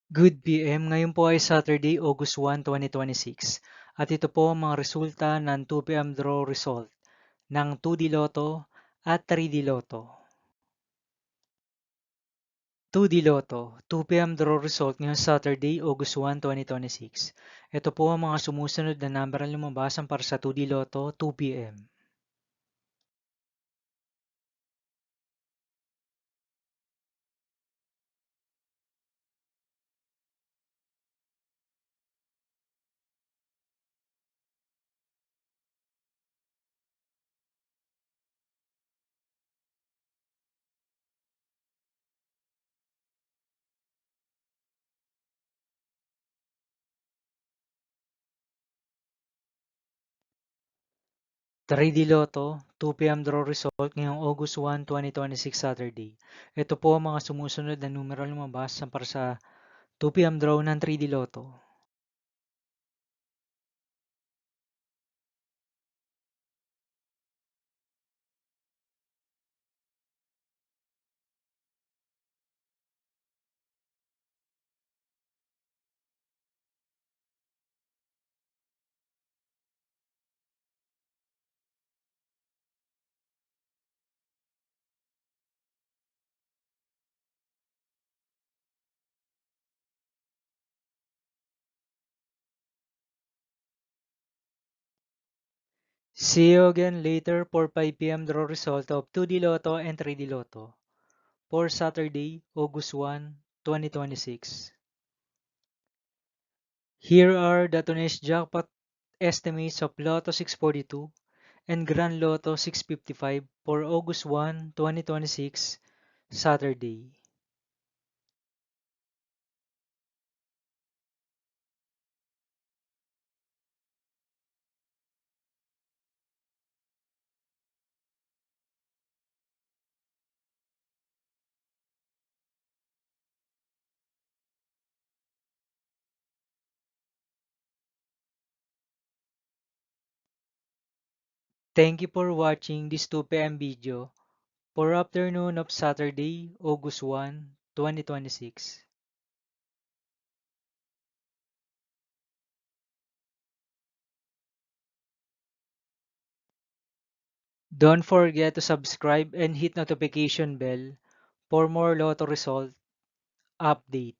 Good PM, ngayon po ay Saturday, August 1, 2026. At ito po ang mga resulta ng 2 PM draw result ng 2D Lotto at 3D Lotto. 2D Lotto, 2 PM draw result ngayong Saturday, August 1, 2026. Ito po ang mga sumusunod na number ang lumabasan para sa 2D Lotto 2 PM. 3D Lotto, 2 PM draw result ngayong August 1, 2026 Saturday. Ito po ang mga sumusunod na numero ang lumabas para sa 2 PM draw ng 3D Lotto. See you again later for 5 PM draw result of 2D Lotto and 3D Lotto for Saturday, August 1, 2026. Here are the today's jackpot estimates of Lotto 642 and Grand Lotto 655 for August 1, 2026, Saturday. Thank you for watching this 2 PM video for afternoon of Saturday, August 1, 2026. Don't forget to subscribe and hit notification bell for more Lotto result update.